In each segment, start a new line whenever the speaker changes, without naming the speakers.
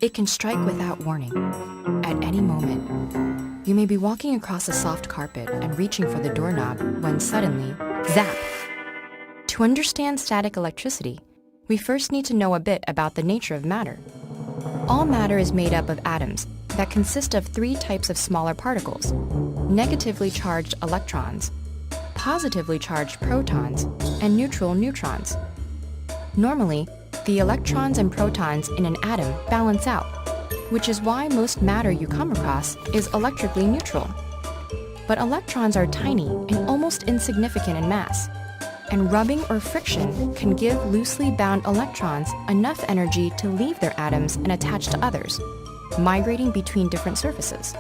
It can strike without warning, at any moment. You may be walking across a soft carpet and reaching for the doorknob when suddenly, zap! To understand static electricity, we first need to know a bit about the nature of matter. All matter is made up of atoms that consist of three types of smaller particles: negatively charged electrons, positively charged protons, and neutral neutrons. Normally, the electrons and protons in an atom balance out, which is why most matter you come across is electrically neutral. But electrons are tiny and almost insignificant in mass, and rubbing or friction can give loosely bound electrons enough energy to leave their atoms and attach to others, migrating between different surfaces.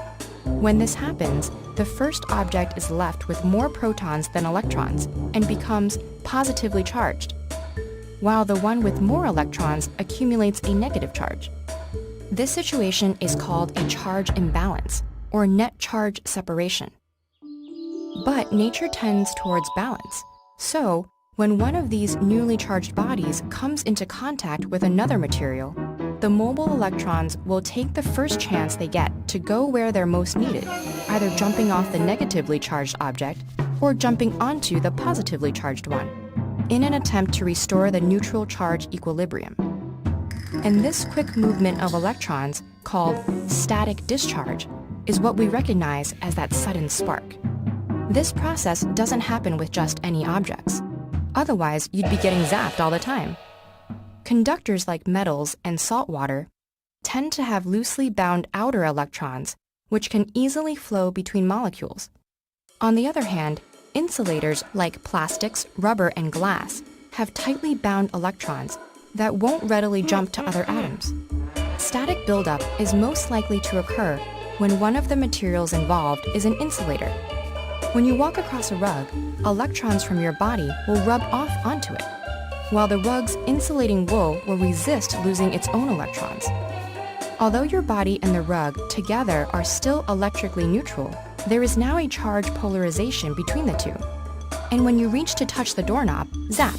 When this happens, the first object is left with more protons than electrons and becomes positively charged, while the one with more electrons accumulates a negative charge. This situation is called a charge imbalance, or net charge separation. But nature tends towards balance. So, when one of these newly charged bodies comes into contact with another material, the mobile electrons will take the first chance they get to go where they're most needed, either jumping off the negatively charged object or jumping onto the positively charged one, in an attempt to restore the neutral charge equilibrium. And this quick movement of electrons, called static discharge, is what we recognize as that sudden spark. This process doesn't happen with just any objects. Otherwise, you'd be getting zapped all the time. Conductors like metals and salt water tend to have loosely bound outer electrons, which can easily flow between molecules. On the other hand, insulators like plastics, rubber, and glass have tightly bound electrons that won't readily jump to other atoms. Static buildup is most likely to occur when one of the materials involved is an insulator. When you walk across a rug, electrons from your body will rub off onto it, while the rug's insulating wool will resist losing its own electrons. Although your body and the rug together are still electrically neutral, there is now a charge polarization between the two. And when you reach to touch the doorknob, zap!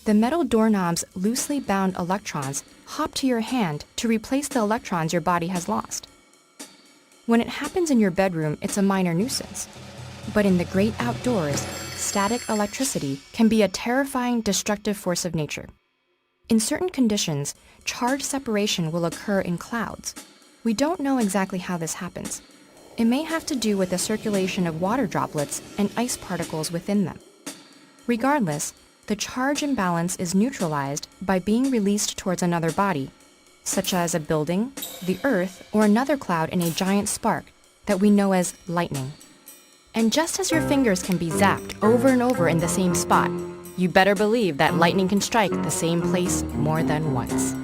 The metal doorknob's loosely bound electrons hop to your hand to replace the electrons your body has lost. When it happens in your bedroom, it's a minor nuisance. But in the great outdoors, static electricity can be a terrifying, destructive force of nature. In certain conditions, charge separation will occur in clouds. We don't know exactly how this happens. It may have to do with the circulation of water droplets and ice particles within them. Regardless, the charge imbalance is neutralized by being released towards another body, such as a building, the earth, or another cloud in a giant spark that we know as lightning. And just as your fingers can be zapped over and over in the same spot, you better believe that lightning can strike the same place more than once.